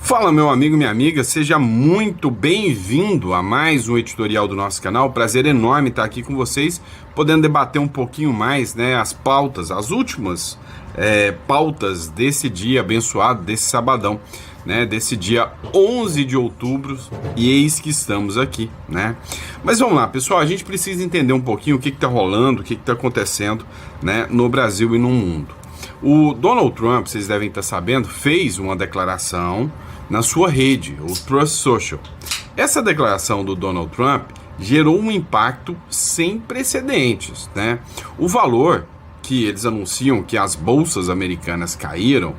Fala, meu amigo, minha amiga, seja muito bem-vindo a mais um editorial do nosso canal. Prazer enorme estar aqui com vocês, podendo debater um pouquinho mais, né, as pautas, as últimas pautas desse dia abençoado, desse sabadão, né, desse dia 11 de outubro, e eis que estamos aqui, né? Mas vamos lá, pessoal, a gente precisa entender um pouquinho o que está rolando, o que está acontecendo, né, no Brasil e no mundo. O Donald Trump, vocês devem estar sabendo, fez uma declaração na sua rede, o Truth Social. Essa declaração do Donald Trump gerou um impacto sem precedentes, né? O valor que eles anunciam que as bolsas americanas caíram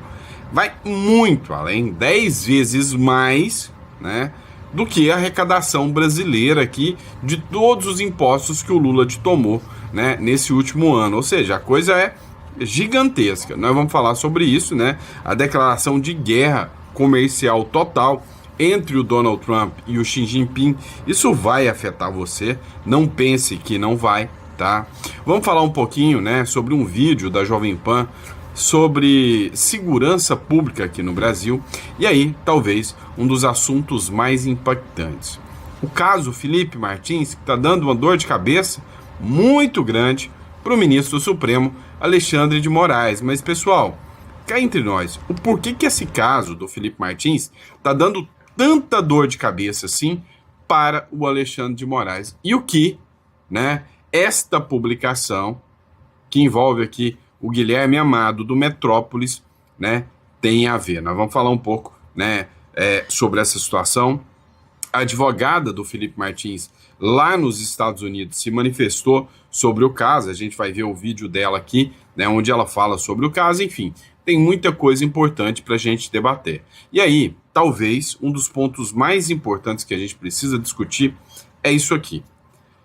vai muito além, 10 vezes mais, né, do que a arrecadação brasileira aqui de todos os impostos que o Lula tomou, né, nesse último ano. Ou seja, a coisa é gigantesca. Nós vamos falar sobre isso, né? A declaração de guerra comercial total entre o Donald Trump e o Xi Jinping. Isso vai afetar você, não pense que não vai, tá? Vamos falar um pouquinho, né, sobre um vídeo da Jovem Pan sobre segurança pública aqui no Brasil, e aí talvez um dos assuntos mais impactantes. O caso Felipe Martins, que está dando uma dor de cabeça muito grande para o ministro Supremo Alexandre de Moraes. Mas, pessoal, cá entre nós, o porquê que esse caso do Felipe Martins está dando tanta dor de cabeça assim para o Alexandre de Moraes? E o que, né, esta publicação, que envolve aqui o Guilherme Amado do Metrópolis, né, tem a ver? Nós vamos falar um pouco, né, sobre essa situação. A advogada do Felipe Martins lá nos Estados Unidos se manifestou sobre o caso. A gente vai ver o vídeo dela aqui, né, onde ela fala sobre o caso. Enfim, tem muita coisa importante para a gente debater. E aí, talvez um dos pontos mais importantes que a gente precisa discutir é isso aqui.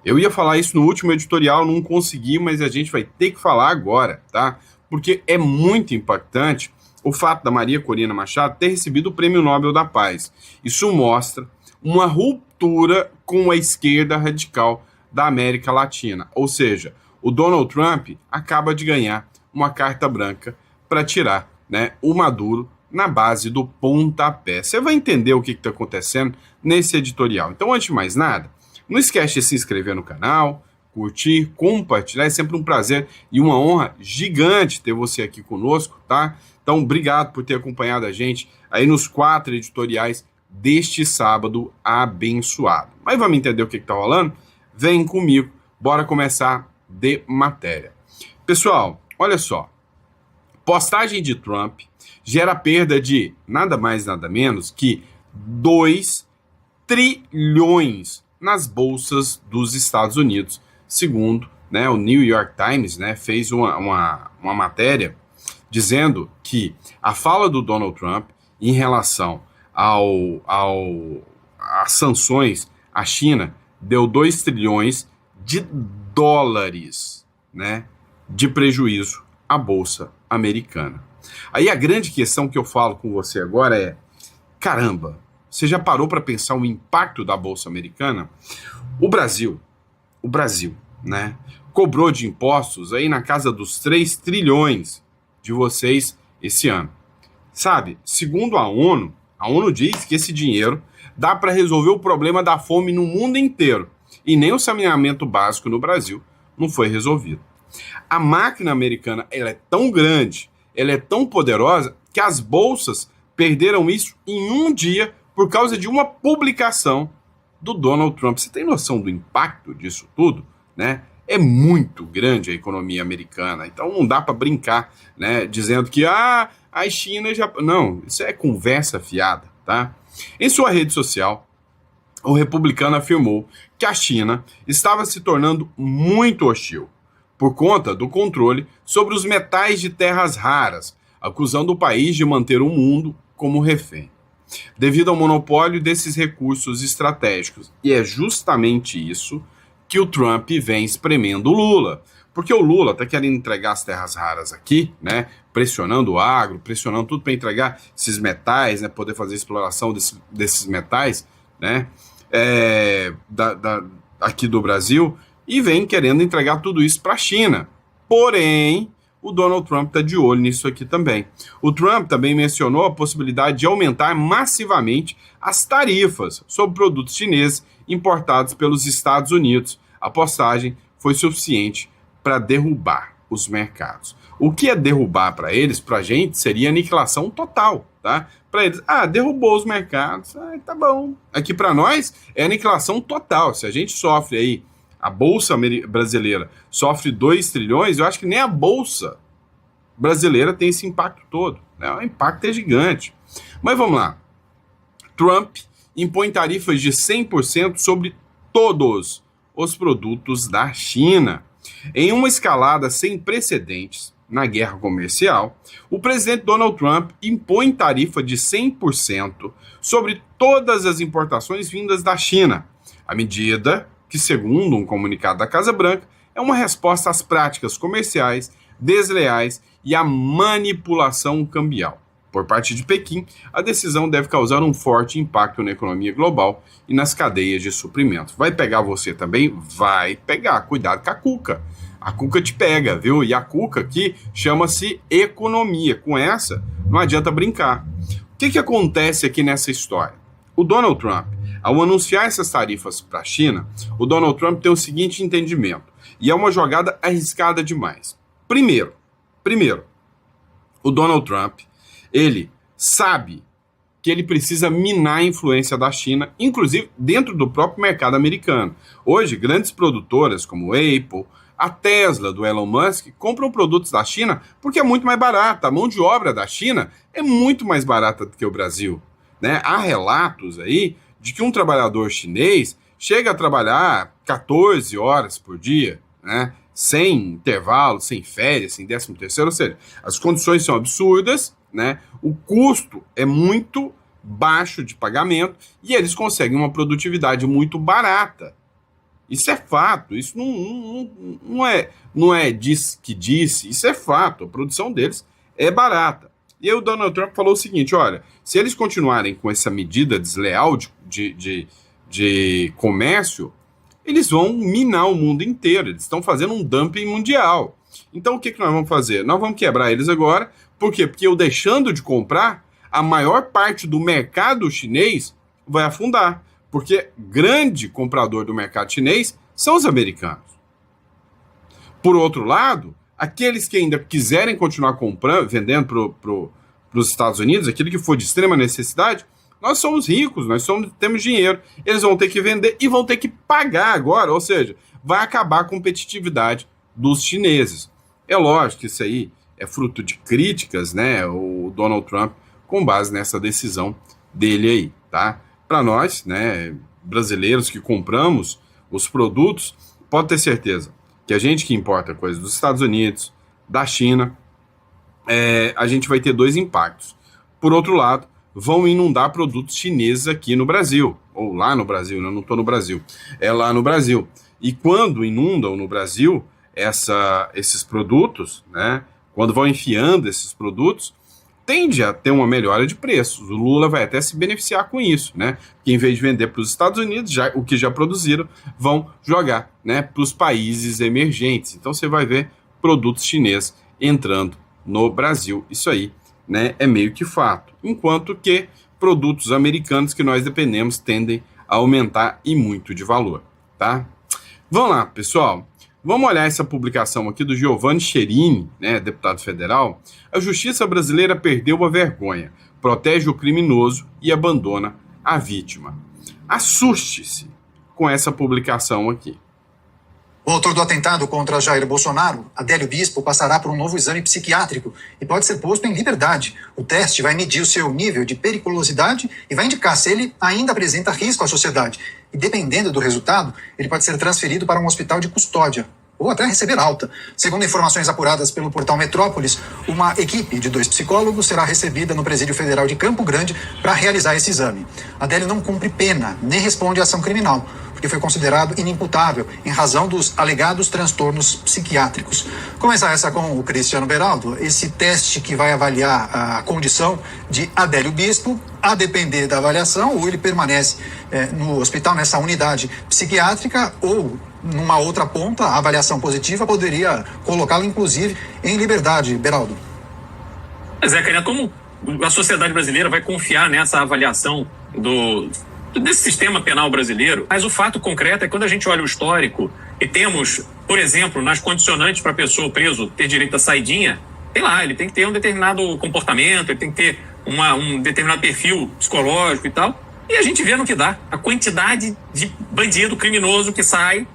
Eu ia falar isso no último editorial, não consegui, mas a gente vai ter que falar agora, tá? Porque é muito impactante o fato da Maria Corina Machado ter recebido o Prêmio Nobel da Paz. Isso mostra uma ruptura com a esquerda radical da América Latina. Ou seja, o Donald Trump acaba de ganhar uma carta branca para tirar, né, o Maduro na base do pontapé. Você vai entender o que está acontecendo nesse editorial. Então, antes de mais nada, não esquece de se inscrever no canal, curtir, compartilhar. É sempre um prazer e uma honra gigante ter você aqui conosco, tá? Então, obrigado por ter acompanhado a gente aí nos 4 editoriais deste sábado abençoado. Mas vamos entender o que está rolando? Vem comigo, bora começar de matéria. Pessoal, olha só. Postagem de Trump gera perda de nada mais, nada menos que 2 trilhões nas bolsas dos Estados Unidos, segundo, né, o New York Times, né, fez uma matéria dizendo que a fala do Donald Trump em relação às sanções à China deu 2 trilhões de dólares, né, de prejuízo à Bolsa Americana. Aí a grande questão que eu falo com você agora é, caramba, você já parou para pensar o impacto da Bolsa Americana? O Brasil, né, cobrou de impostos aí na casa dos 3 trilhões de vocês esse ano. Sabe, segundo a ONU diz que esse dinheiro dá para resolver o problema da fome no mundo inteiro. E nem o saneamento básico no Brasil não foi resolvido. A máquina americana, ela é tão grande, ela é tão poderosa, que as bolsas perderam isso em um dia por causa de uma publicação do Donald Trump. Você tem noção do impacto disso tudo, né? É muito grande a economia americana, então não dá para brincar, né, dizendo que a China já... Não, isso é conversa fiada, tá? Em sua rede social, o republicano afirmou que a China estava se tornando muito hostil por conta do controle sobre os metais de terras raras, acusando o país de manter o mundo como refém, devido ao monopólio desses recursos estratégicos. E é justamente isso que o Trump vem espremendo o Lula. Porque o Lula está querendo entregar as terras raras aqui, né? Pressionando o agro, pressionando tudo para entregar esses metais, né? Poder fazer exploração desses metais, né? Aqui do Brasil, e vem querendo entregar tudo isso para a China. Porém, o Donald Trump está de olho nisso aqui também. O Trump também mencionou a possibilidade de aumentar massivamente as tarifas sobre produtos chineses importados pelos Estados Unidos. A postagem foi suficiente para derrubar os mercados. O que é derrubar para eles, para a gente, seria aniquilação total, tá? Para eles, derrubou os mercados, tá bom. Aqui para nós é aniquilação total. Se a gente sofre aí, a Bolsa brasileira sofre 2 trilhões, eu acho que nem a Bolsa brasileira tem esse impacto todo, né? O impacto é gigante. Mas vamos lá. Trump impõe tarifas de 100% sobre todos os produtos da China. Em uma escalada sem precedentes na guerra comercial, o presidente Donald Trump impõe tarifa de 100% sobre todas as importações vindas da China. A medida, que segundo um comunicado da Casa Branca, é uma resposta às práticas comerciais desleais e à manipulação cambial. Por parte de Pequim, a decisão deve causar um forte impacto na economia global e nas cadeias de suprimento. Vai pegar você também? Vai pegar. Cuidado com a cuca. A cuca te pega, viu? E a cuca aqui chama-se economia. Com essa, não adianta brincar. O que acontece aqui nessa história? O Donald Trump, ao anunciar essas tarifas para a China, o Donald Trump tem o seguinte entendimento, e é uma jogada arriscada demais. Primeiro, o Donald Trump, ele sabe que ele precisa minar a influência da China, inclusive dentro do próprio mercado americano. Hoje, grandes produtoras como a Apple, a Tesla do Elon Musk, compram produtos da China porque é muito mais barata. A mão de obra da China é muito mais barata do que o Brasil, né? Há relatos aí de que um trabalhador chinês chega a trabalhar 14 horas por dia, né? Sem intervalo, sem férias, sem 13º, ou seja, as condições são absurdas, né? O custo é muito baixo de pagamento e eles conseguem uma produtividade muito barata. Isso é fato, isso não é diz que disse, isso é fato, a produção deles é barata. E aí o Donald Trump falou o seguinte, olha, se eles continuarem com essa medida desleal de comércio, eles vão minar o mundo inteiro, eles estão fazendo um dumping mundial. Então o que nós vamos fazer? Nós vamos quebrar eles agora, por quê? Porque eu deixando de comprar, a maior parte do mercado chinês vai afundar, porque grande comprador do mercado chinês são os americanos. Por outro lado, aqueles que ainda quiserem continuar comprando, vendendo para os Estados Unidos, aquilo que for de extrema necessidade, nós somos ricos, temos dinheiro. Eles vão ter que vender e vão ter que pagar agora, ou seja, vai acabar a competitividade dos chineses. É lógico que isso aí é fruto de críticas, né, o Donald Trump, com base nessa decisão dele aí, tá? Para nós, né, brasileiros que compramos os produtos, pode ter certeza que a gente que importa coisas dos Estados Unidos, da China, a gente vai ter 2 impactos. Por outro lado, vão inundar produtos chineses aqui no Brasil, ou lá no Brasil, né? Eu não estou no Brasil, é lá no Brasil. E quando inundam no Brasil esses produtos, né, quando vão enfiando esses produtos, tende a ter uma melhora de preços. O Lula vai até se beneficiar com isso, né? Porque em vez de vender para os Estados Unidos, o que já produziram, vão jogar, né, para os países emergentes. Então você vai ver produtos chineses entrando no Brasil. Isso aí, né, é meio que fato. Enquanto que produtos americanos que nós dependemos tendem a aumentar e muito de valor, tá? Vamos lá, pessoal. Vamos olhar essa publicação aqui do Giovanni Cherini, né, deputado federal. A justiça brasileira perdeu a vergonha, protege o criminoso e abandona a vítima. Assuste-se com essa publicação aqui. O autor do atentado contra Jair Bolsonaro, Adélio Bispo, passará por um novo exame psiquiátrico e pode ser posto em liberdade. O teste vai medir o seu nível de periculosidade e vai indicar se ele ainda apresenta risco à sociedade. E dependendo do resultado, ele pode ser transferido para um hospital de custódia ou até receber alta. Segundo informações apuradas pelo portal Metrópolis, uma equipe de 2 psicólogos será recebida no Presídio Federal de Campo Grande para realizar esse exame. Adélio não cumpre pena, nem responde à ação criminal, porque foi considerado inimputável em razão dos alegados transtornos psiquiátricos. Começar essa com o Cristiano Beraldo. Esse teste que vai avaliar a condição de Adélio Bispo, a depender da avaliação, ou ele permanece no hospital, nessa unidade psiquiátrica, ou numa outra ponta, a avaliação positiva poderia colocá-lo, inclusive, em liberdade. Beraldo. Mas Karina, como a sociedade brasileira vai confiar nessa avaliação desse sistema penal brasileiro? Mas o fato concreto é que quando a gente olha o histórico e temos, por exemplo, nas condicionantes para a pessoa preso ter direito à saidinha, sei lá, ele tem que ter um determinado comportamento, ele tem que ter um determinado perfil psicológico e tal. E a gente vê no que dá. A quantidade de bandido criminoso que sai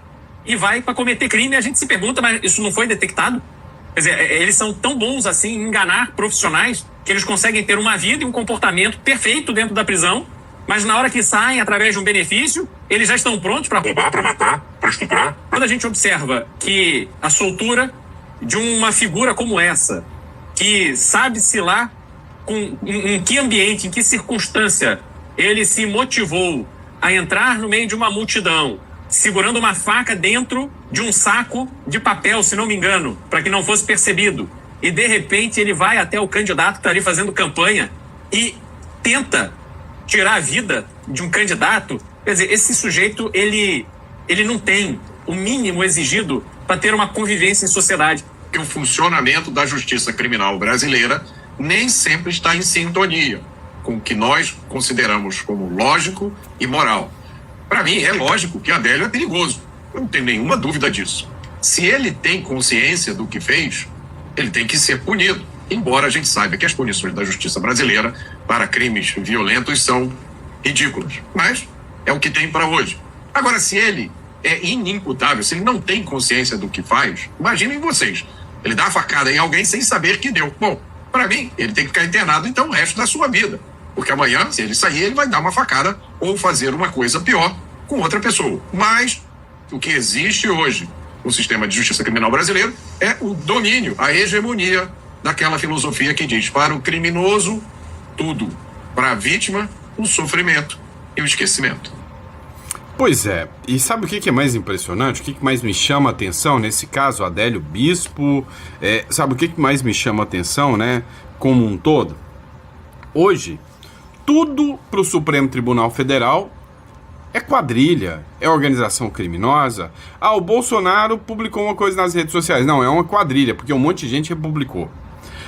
e vai para cometer crime, a gente se pergunta, mas isso não foi detectado? Quer dizer, eles são tão bons assim em enganar profissionais que eles conseguem ter uma vida e um comportamento perfeito dentro da prisão, mas na hora que saem através de um benefício, eles já estão prontos para roubar, para matar, para estuprar. Quando a gente observa que a soltura de uma figura como essa, que sabe-se lá em que ambiente, em que circunstância ele se motivou a entrar no meio de uma multidão, segurando uma faca dentro de um saco de papel, se não me engano, para que não fosse percebido. E, de repente, ele vai até o candidato que está ali fazendo campanha e tenta tirar a vida de um candidato. Quer dizer, esse sujeito, ele não tem o mínimo exigido para ter uma convivência em sociedade. Que o funcionamento da justiça criminal brasileira nem sempre está em sintonia com o que nós consideramos como lógico e moral. Para mim, é lógico que Adélio é perigoso. Eu não tenho nenhuma dúvida disso. Se ele tem consciência do que fez, ele tem que ser punido. Embora a gente saiba que as punições da justiça brasileira para crimes violentos são ridículas. Mas é o que tem para hoje. Agora, se ele é inimputável, se ele não tem consciência do que faz, imaginem vocês. Ele dá a facada em alguém sem saber que deu. Bom, para mim, ele tem que ficar internado então o resto da sua vida. Porque amanhã, se ele sair, ele vai dar uma facada ou fazer uma coisa pior com outra pessoa. Mas o que existe hoje no sistema de justiça criminal brasileiro é o domínio, a hegemonia daquela filosofia que diz: para o criminoso, tudo. Para a vítima, o sofrimento e o esquecimento. Pois é, e sabe o que é mais impressionante? O que mais me chama a atenção nesse caso, Adélio Bispo? Sabe o que mais me chama a atenção, né? Como um todo? Hoje, tudo para o Supremo Tribunal Federal é quadrilha, é organização criminosa. Ah, o Bolsonaro publicou uma coisa nas redes sociais. Não, é uma quadrilha, porque um monte de gente republicou.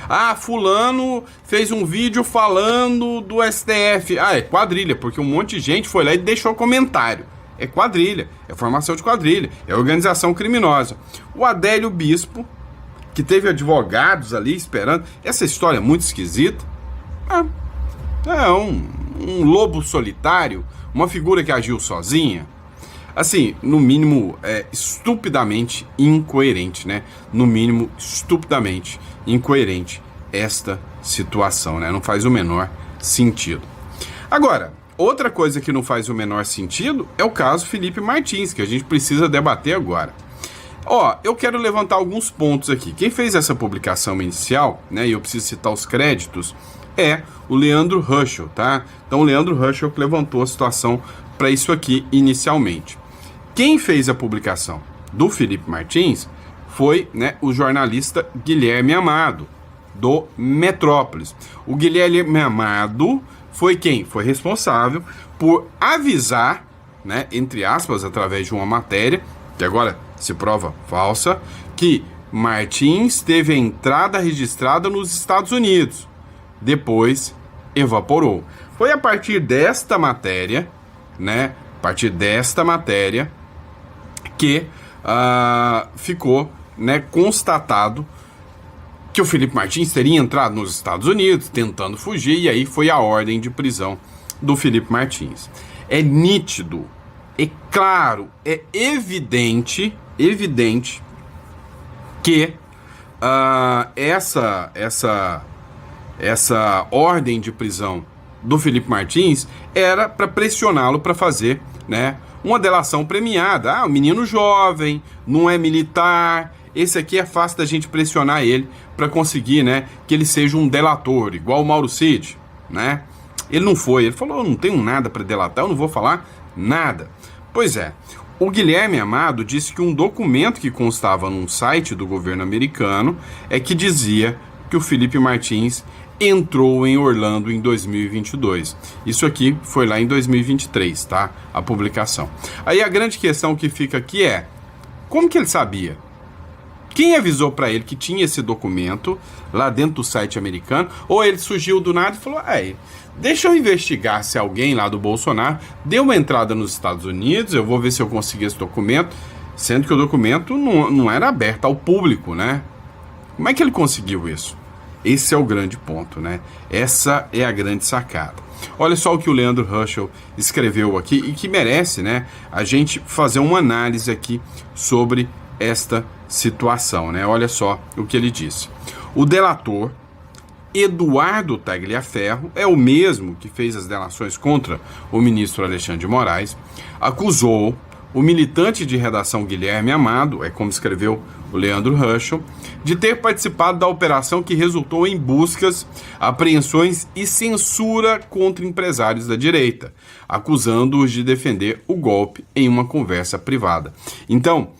Ah, fulano fez um vídeo falando do STF. Ah, é quadrilha, porque um monte de gente foi lá e deixou comentário. É quadrilha, é formação de quadrilha, é organização criminosa. O Adélio Bispo, que teve advogados ali esperando, essa história é muito esquisita. É um lobo solitário, uma figura que agiu sozinha. Assim, no mínimo, estupidamente incoerente, né? No mínimo, estupidamente incoerente esta situação, né? Não faz o menor sentido. Agora, outra coisa que não faz o menor sentido é o caso Felipe Martins, que a gente precisa debater agora. Eu quero levantar alguns pontos aqui. Quem fez essa publicação inicial, né? E eu preciso citar os créditos, é o Leandro Ruschel, tá? Então, o Leandro Ruschel que levantou a situação para isso aqui inicialmente. Quem fez a publicação do Felipe Martins foi, né, o jornalista Guilherme Amado, do Metrópolis. O Guilherme Amado foi quem? Foi responsável por avisar, né, entre aspas, através de uma matéria, que agora se prova falsa, que Martins teve a entrada registrada nos Estados Unidos. Depois evaporou. Foi a partir desta matéria, né? A partir desta matéria que ficou, né, constatado que o Felipe Martins teria entrado nos Estados Unidos tentando fugir, e aí foi a ordem de prisão do Felipe Martins. É nítido, é claro, é evidente que essa ordem de prisão do Felipe Martins era para pressioná-lo para fazer, né, uma delação premiada. O menino jovem, não é militar, esse aqui é fácil da gente pressionar ele para conseguir, né, que ele seja um delator, igual o Mauro Cid, né? Ele não foi, ele falou: eu não tenho nada para delatar, eu não vou falar nada. Pois é, o Guilherme Amado disse que um documento que constava num site do governo americano é que dizia que o Felipe Martins entrou em Orlando em 2022. Isso aqui foi lá em 2023, tá? A publicação. Aí a grande questão que fica aqui é: Como que ele sabia? Quem avisou para ele que tinha esse documento lá dentro do site americano? Ou ele surgiu do nada e falou, deixa eu investigar se alguém lá do Bolsonaro deu uma entrada nos Estados Unidos, eu vou ver se eu consigo esse documento, sendo que o documento não era aberto ao público, né? Como é que ele conseguiu isso? Esse é o grande ponto, né? Essa é a grande sacada. Olha só o que o Leandro Ruschel escreveu aqui e que merece, né, a gente fazer uma análise aqui sobre esta situação, né? Olha só o que ele disse. O delator Eduardo Tagliaferro é o mesmo que fez as delações contra o ministro Alexandre de Moraes, acusou o militante de redação Guilherme Amado, é como escreveu o Leandro Ruschel, de ter participado da operação que resultou em buscas, apreensões e censura contra empresários da direita, acusando-os de defender o golpe em uma conversa privada. Então,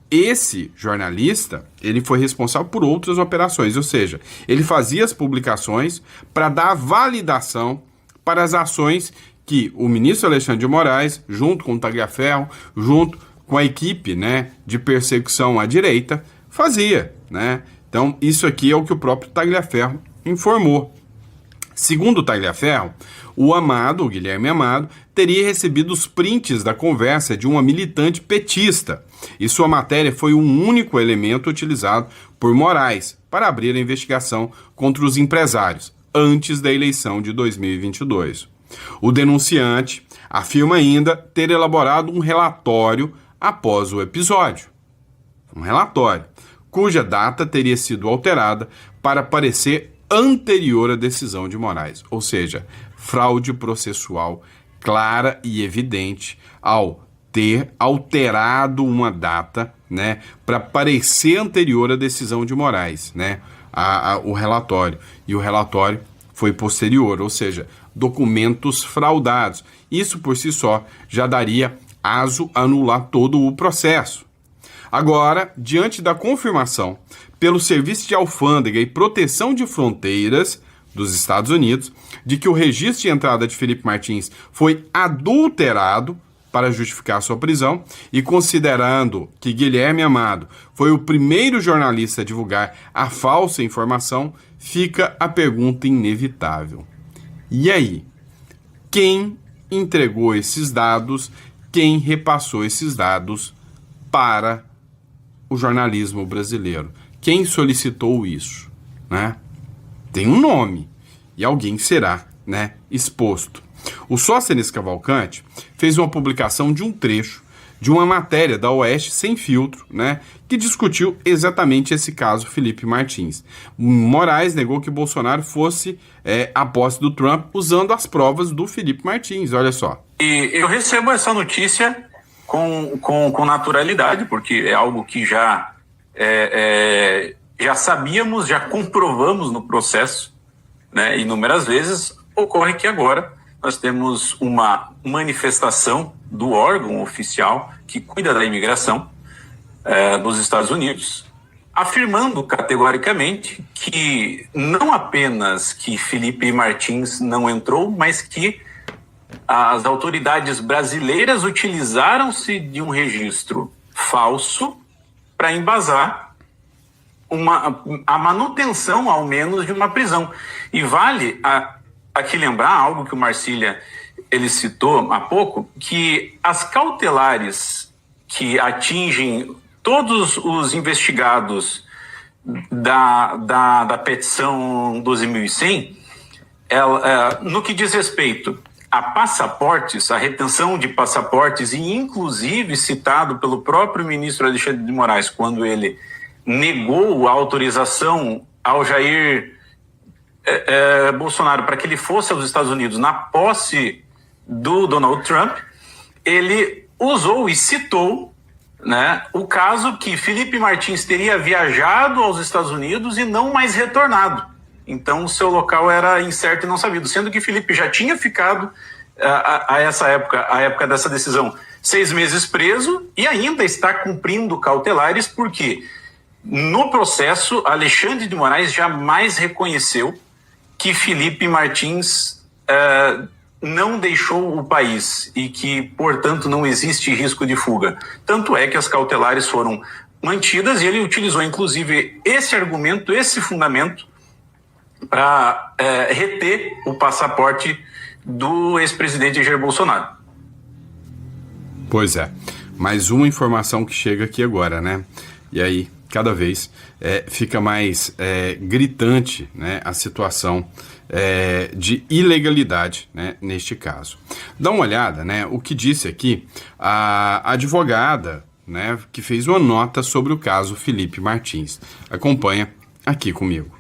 esse jornalista, ele foi responsável por outras operações, ou seja, ele fazia as publicações para dar validação para as ações que o ministro Alexandre de Moraes, junto com o Tagliaferro, junto com a equipe, né, de perseguição à direita, fazia, né? Então, isso aqui é o que o próprio Tagliaferro informou. Segundo o Tagliaferro, o Guilherme Amado, teria recebido os prints da conversa de uma militante petista, e sua matéria foi um único elemento utilizado por Moraes para abrir a investigação contra os empresários, antes da eleição de 2022. O denunciante afirma ainda ter elaborado um relatório após o episódio. Um relatório, cuja data teria sido alterada para parecer anterior à decisão de Moraes. Ou seja, fraude processual clara e evidente ao ter alterado uma data, né, para parecer anterior à decisão de Moraes, né, o relatório. E o relatório foi posterior, ou seja, documentos fraudados. Isso por si só já daria aso a anular todo o processo. Agora, diante da confirmação pelo Serviço de Alfândega e Proteção de Fronteiras dos Estados Unidos de que o registro de entrada de Felipe Martins foi adulterado para justificar sua prisão e considerando que Guilherme Amado foi o primeiro jornalista a divulgar a falsa informação, fica a pergunta inevitável. E aí? Quem entregou esses dados? Quem repassou esses dados para o jornalismo brasileiro? Quem solicitou isso, né? Tem um nome e alguém será, né, exposto. O Sóstenes Cavalcante fez uma publicação de um trecho de uma matéria da Oeste Sem Filtro, né, que discutiu exatamente esse caso Felipe Martins. Moraes negou que Bolsonaro fosse a posse do Trump usando as provas do Felipe Martins, olha só. E eu recebo essa notícia com naturalidade, porque é algo que já sabíamos, já comprovamos no processo, né, inúmeras vezes. Ocorre que agora nós temos uma manifestação do órgão oficial que cuida da imigração nos Estados Unidos, afirmando categoricamente que não apenas que Felipe Martins não entrou, mas que as autoridades brasileiras utilizaram-se de um registro falso para embasar a manutenção, ao menos, de uma prisão. E vale aqui lembrar algo que o Marcília ele citou há pouco, que as cautelares que atingem todos os investigados da petição 12.100, no que diz respeito a passaportes, a retenção de passaportes, e inclusive citado pelo próprio ministro Alexandre de Moraes, quando ele negou a autorização ao Jair Bolsonaro para que ele fosse aos Estados Unidos na posse do Donald Trump, ele usou e citou, né, o caso que Felipe Martins teria viajado aos Estados Unidos e não mais retornado. Então o seu local era incerto e não sabido, sendo que Felipe já tinha ficado a época dessa decisão, 6 meses preso e ainda está cumprindo cautelares, porque no processo Alexandre de Moraes jamais reconheceu que Felipe Martins não deixou o país e que, portanto, não existe risco de fuga. Tanto é que as cautelares foram mantidas e ele utilizou, inclusive, esse argumento, esse fundamento, para reter o passaporte do ex-presidente Jair Bolsonaro. Pois é, mais uma informação que chega aqui agora, né? E aí, cada vez fica mais gritante, né, a situação de ilegalidade, né, neste caso. Dá uma olhada, né, o que disse aqui a advogada, né, que fez uma nota sobre o caso Felipe Martins. Acompanha aqui comigo.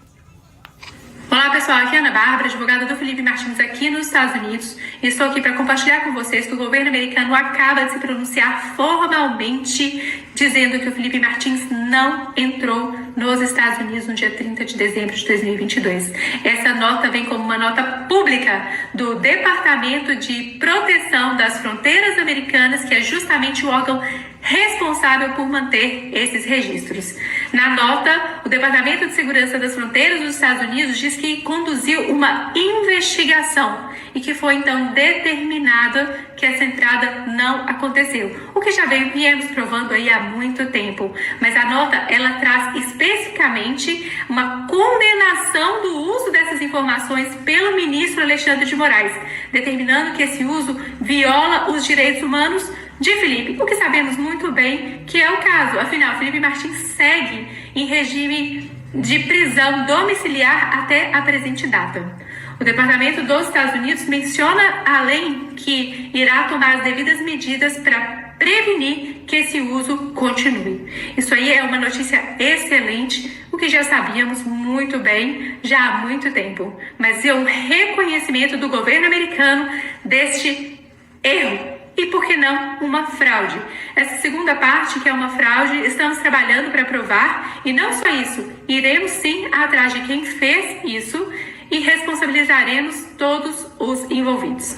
Olá pessoal, aqui é a Ana Bárbara, advogada do Felipe Martins aqui nos Estados Unidos, e estou aqui para compartilhar com vocês que o governo americano acaba de se pronunciar formalmente dizendo que o Felipe Martins não entrou nos Estados Unidos no dia 30 de dezembro de 2022. Essa nota vem como uma nota pública do Departamento de Proteção das Fronteiras Americanas, que é justamente o órgão responsável por manter esses registros. Na nota, o Departamento de Segurança das Fronteiras dos Estados Unidos diz que conduziu uma investigação e que foi então determinado que essa entrada não aconteceu, o que já viemos provando aí há muito tempo. Mas a nota, ela traz especificamente uma condenação do uso dessas informações pelo ministro Alexandre de Moraes, determinando que esse uso viola os direitos humanos de Felipe, o que sabemos muito bem que é o caso. Afinal, Felipe Martins segue em regime de prisão domiciliar até a presente data. O Departamento dos Estados Unidos menciona, além, que irá tomar as devidas medidas para prevenir que esse uso continue. Isso aí é uma notícia excelente, o que já sabíamos muito bem já há muito tempo. Mas é um reconhecimento do governo americano deste erro. E, por que não, uma fraude? Essa segunda parte, que é uma fraude, estamos trabalhando para provar, e não só isso, iremos sim atrás de quem fez isso e responsabilizaremos todos os envolvidos.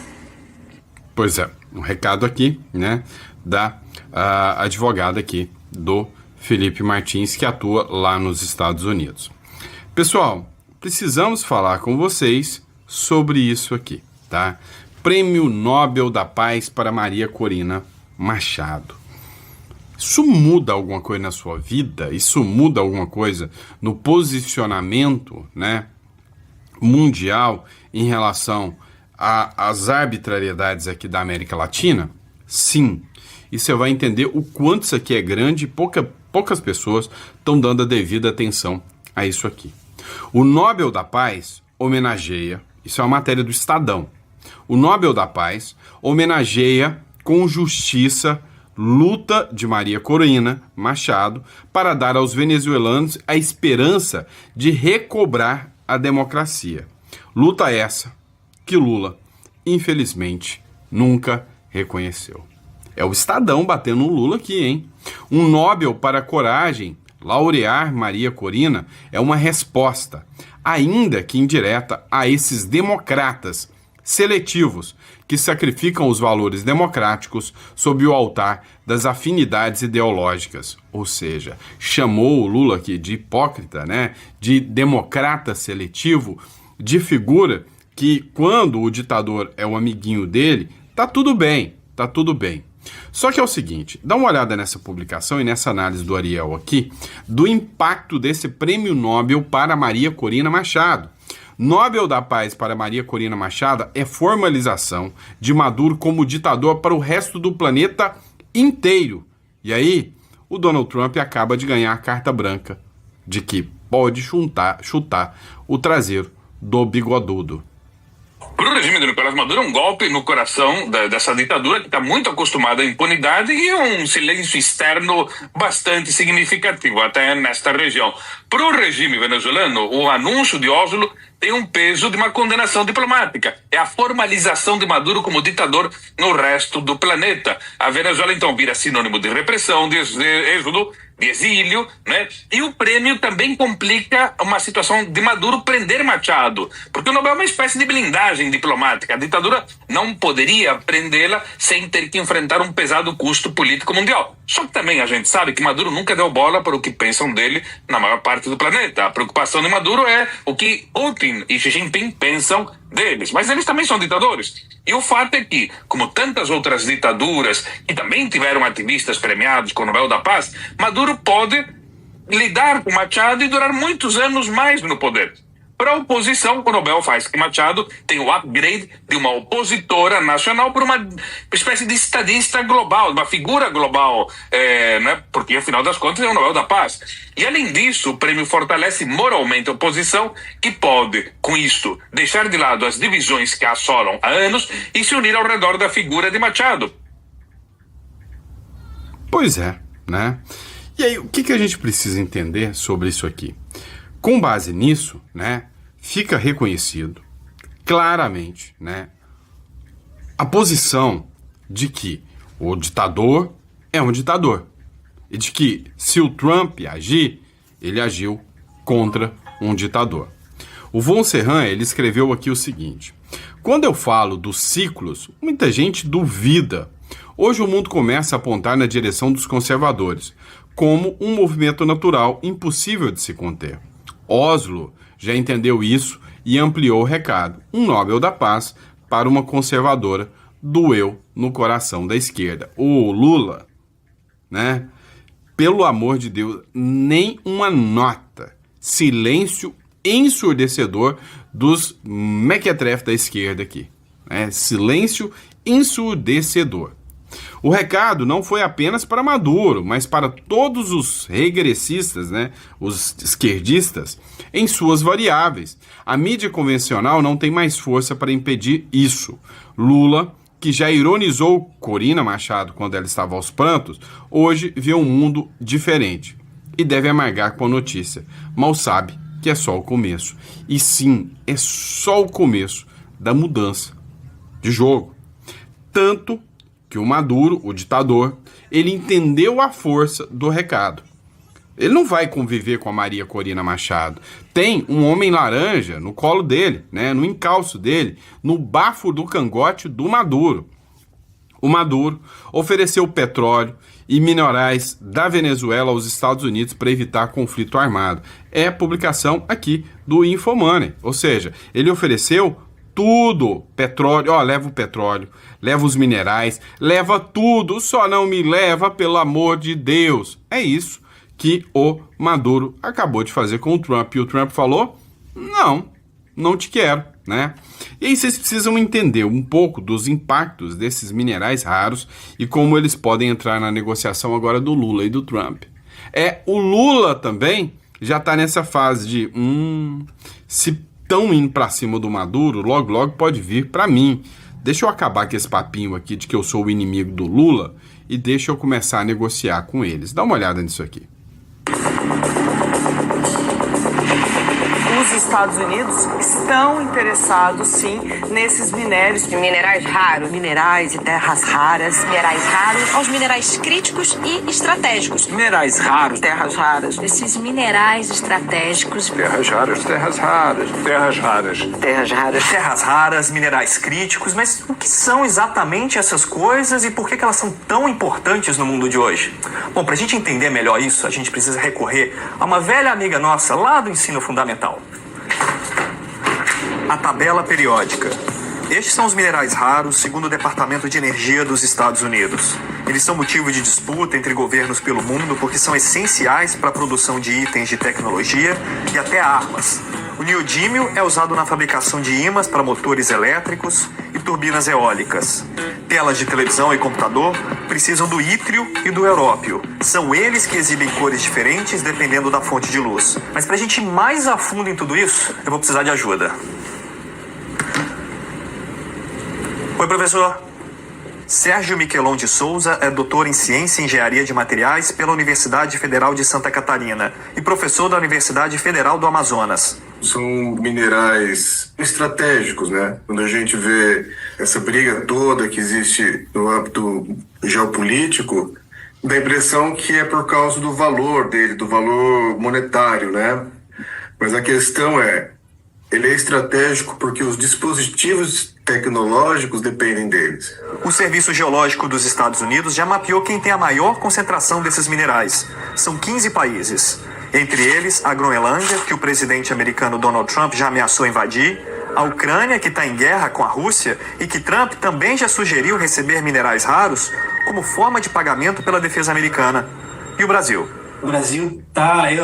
Pois é, um recado aqui, né, da advogada aqui do Felipe Martins, que atua lá nos Estados Unidos. Pessoal, precisamos falar com vocês sobre isso aqui, tá? Prêmio Nobel da Paz para Maria Corina Machado. Isso muda alguma coisa na sua vida? Isso muda alguma coisa no posicionamento, né, mundial em relação às arbitrariedades aqui da América Latina? Sim. E você vai entender o quanto isso aqui é grande e poucas pessoas estão dando a devida atenção a isso aqui. O Nobel da Paz homenageia, isso é uma matéria do Estadão, o Nobel da Paz homenageia com justiça luta de Maria Corina Machado para dar aos venezuelanos a esperança de recobrar a democracia. Luta essa que Lula, infelizmente, nunca reconheceu. É o Estadão batendo no Lula aqui, hein? Um Nobel para a coragem, laurear Maria Corina, é uma resposta, ainda que indireta, a esses democratas seletivos que sacrificam os valores democráticos sob o altar das afinidades ideológicas. Ou seja, chamou o Lula aqui de hipócrita, né? De democrata seletivo, de figura que, quando o ditador é o amiguinho dele, tá tudo bem, tá tudo bem. Só que é o seguinte, dá uma olhada nessa publicação e nessa análise do Ariel aqui, do impacto desse prêmio Nobel para Maria Corina Machado. Nobel da Paz para Maria Corina Machado é formalização de Maduro como ditador para o resto do planeta inteiro. E aí, o Donald Trump acaba de ganhar a carta branca de que pode chutar o traseiro do bigodudo. Para o regime do Nicolás Maduro é um golpe no coração dessa ditadura que está muito acostumada à impunidade e a um silêncio externo bastante significativo até nesta região. Para o regime venezuelano, o anúncio de Oslo tem um peso de uma condenação diplomática. É a formalização de Maduro como ditador no resto do planeta. A Venezuela, então, vira sinônimo de repressão, de êxodo, de exílio, né? E o prêmio também complica uma situação de Maduro prender Machado, porque o Nobel é uma espécie de blindagem diplomática. A ditadura não poderia prendê-la sem ter que enfrentar um pesado custo político mundial. Só que também a gente sabe que Maduro nunca deu bola para o que pensam dele na maior parte do planeta. A preocupação de Maduro é o que outros Putin e Xi Jinping pensam deles, mas eles também são ditadores. E o fato é que, como tantas outras ditaduras que também tiveram ativistas premiados com o Nobel da Paz, Maduro pode lidar com Machado e durar muitos anos mais no poder. Para a oposição, o Nobel faz que Machado tem o upgrade de uma opositora nacional por uma espécie de estadista global, uma figura global, né? Porque, afinal das contas, é o Nobel da Paz. E, além disso, o prêmio fortalece moralmente a oposição, que pode, com isso, deixar de lado as divisões que a assolam há anos e se unir ao redor da figura de Machado. Pois é, né? E aí, o que a gente precisa entender sobre isso aqui? Com base nisso, né, fica reconhecido claramente, né, a posição de que o ditador é um ditador e de que, se o Trump agir, ele agiu contra um ditador. O Von Serran, ele escreveu aqui o seguinte: quando eu falo dos ciclos, muita gente duvida. Hoje o mundo começa a apontar na direção dos conservadores, como um movimento natural impossível de se conter. Oslo já entendeu isso e ampliou o recado. Um Nobel da Paz para uma conservadora doeu no coração da esquerda. O Lula, né? Pelo amor de Deus, nem uma nota. Silêncio ensurdecedor dos mequetrefes da esquerda aqui. Né? Silêncio ensurdecedor. O recado não foi apenas para Maduro, mas para todos os regressistas, né, os esquerdistas, em suas variáveis. A mídia convencional não tem mais força para impedir isso. Lula, que já ironizou Corina Machado quando ela estava aos prantos, hoje vê um mundo diferente e deve amargar com a notícia. Mal sabe que é só o começo. E sim, é só o começo da mudança de jogo. Tanto que o Maduro, o ditador, ele entendeu a força do recado. Ele não vai conviver com a Maria Corina Machado. Tem um homem laranja no colo dele, né, no encalço dele, no bafo do cangote do Maduro. O Maduro ofereceu petróleo e minerais da Venezuela aos Estados Unidos para evitar conflito armado. É publicação aqui do Infomoney. Ou seja, ele ofereceu tudo, petróleo, leva o petróleo, leva os minerais, leva tudo, só não me leva, pelo amor de Deus. É isso que o Maduro acabou de fazer com o Trump. E o Trump falou, não te quero, né? E aí vocês precisam entender um pouco dos impactos desses minerais raros e como eles podem entrar na negociação agora do Lula e do Trump. O Lula também já está nessa fase de, se estão indo para cima do Maduro, logo pode vir para mim. Deixa eu acabar com esse papinho aqui de que eu sou o inimigo do Lula e deixa eu começar a negociar com eles. Dá uma olhada nisso aqui. Os Estados Unidos estão interessados, sim, nesses minérios. Minerais raros. Minerais e terras raras. Minerais raros aos minerais críticos e estratégicos. Minerais raros. Terras raras. Esses minerais estratégicos. Terras raras, terras raras. Terras raras. Terras raras. Terras raras, minerais críticos. Mas o que são exatamente essas coisas e por que elas são tão importantes no mundo de hoje? Bom, para a gente entender melhor isso, a gente precisa recorrer a uma velha amiga nossa lá do ensino fundamental. A tabela periódica. Estes são os minerais raros, segundo o Departamento de Energia dos Estados Unidos. Eles são motivo de disputa entre governos pelo mundo porque são essenciais para a produção de itens de tecnologia e até armas. O neodímio é usado na fabricação de ímãs para motores elétricos e turbinas eólicas. Telas de televisão e computador precisam do ítrio e do európio. São eles que exibem cores diferentes dependendo da fonte de luz. Mas para a gente ir mais a fundo em tudo isso, eu vou precisar de ajuda. Oi, professor. Sérgio Miquelon de Souza é doutor em Ciência e Engenharia de Materiais pela Universidade Federal de Santa Catarina e professor da Universidade Federal do Amazonas. São minerais estratégicos, né? Quando a gente vê essa briga toda que existe no âmbito geopolítico, dá a impressão que é por causa do valor dele, do valor monetário, né? Mas a questão ele é estratégico porque os dispositivos tecnológicos dependem deles. O Serviço Geológico dos Estados Unidos já mapeou quem tem a maior concentração desses minerais. São 15 países. Entre eles, a Groenlândia, que o presidente americano Donald Trump já ameaçou invadir, a Ucrânia, que está em guerra com a Rússia e que Trump também já sugeriu receber minerais raros como forma de pagamento pela defesa americana. E o Brasil? O Brasil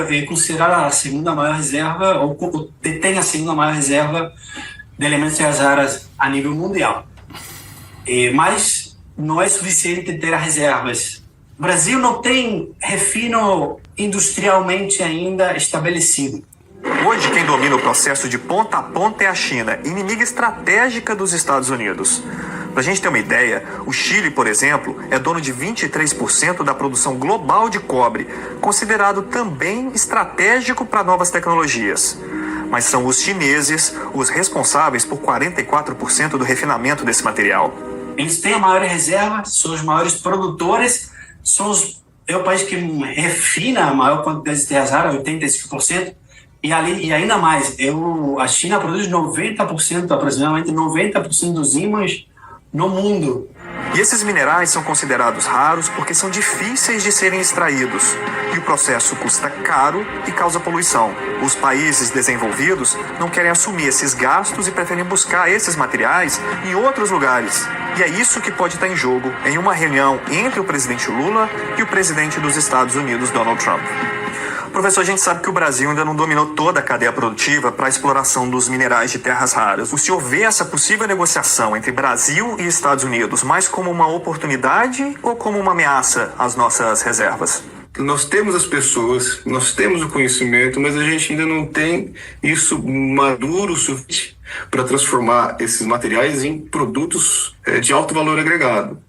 é considerado a segunda maior reserva, ou detém a segunda maior reserva de elementos raros a nível mundial. Mas não é suficiente ter as reservas. O Brasil não tem refino industrialmente ainda estabelecido. Hoje, quem domina o processo de ponta a ponta é a China, inimiga estratégica dos Estados Unidos. Para a gente ter uma ideia, o Chile, por exemplo, é dono de 23% da produção global de cobre, considerado também estratégico para novas tecnologias. Mas são os chineses os responsáveis por 44% do refinamento desse material. Eles têm a maior reserva, são os maiores produtores, é o país que refina a maior quantidade de terras raras, 85%. E ainda mais, a China produz 90%, aproximadamente 90% dos ímãs no mundo. E esses minerais são considerados raros porque são difíceis de serem extraídos. E o processo custa caro e causa poluição. Os países desenvolvidos não querem assumir esses gastos e preferem buscar esses materiais em outros lugares. E é isso que pode estar em jogo em uma reunião entre o presidente Lula e o presidente dos Estados Unidos, Donald Trump. Professor, a gente sabe que o Brasil ainda não dominou toda a cadeia produtiva para a exploração dos minerais de terras raras. O senhor vê essa possível negociação entre Brasil e Estados Unidos mais como uma oportunidade ou como uma ameaça às nossas reservas? Nós temos as pessoas, nós temos o conhecimento, mas a gente ainda não tem isso maduro o suficiente para transformar esses materiais em produtos de alto valor agregado.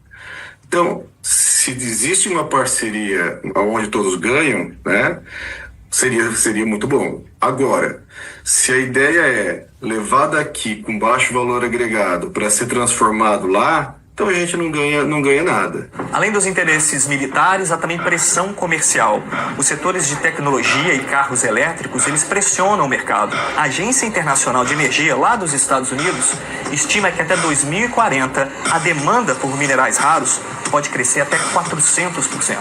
Então, se existe uma parceria onde todos ganham, né, seria muito bom. Agora, se a ideia é levar daqui com baixo valor agregado para ser transformado lá, então a gente não ganha nada. Além dos interesses militares, há também pressão comercial. Os setores de tecnologia e carros elétricos, eles pressionam o mercado. A Agência Internacional de Energia, lá dos Estados Unidos, estima que até 2040 a demanda por minerais raros pode crescer até 400%.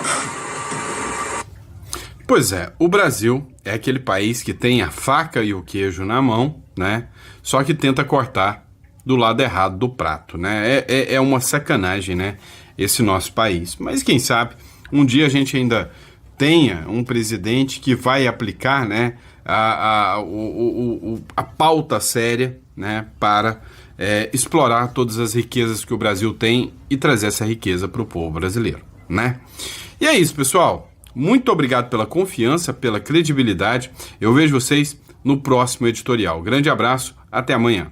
Pois é, o Brasil é aquele país que tem a faca e o queijo na mão, né? Só que tenta cortar do lado errado do prato, né? É uma sacanagem, né? Esse nosso país. Mas quem sabe um dia a gente ainda tenha um presidente que vai aplicar, né, a pauta séria, né, para explorar todas as riquezas que o Brasil tem e trazer essa riqueza para o povo brasileiro, né? E é isso, pessoal. Muito obrigado pela confiança, pela credibilidade. Eu vejo vocês no próximo editorial. Grande abraço, até amanhã.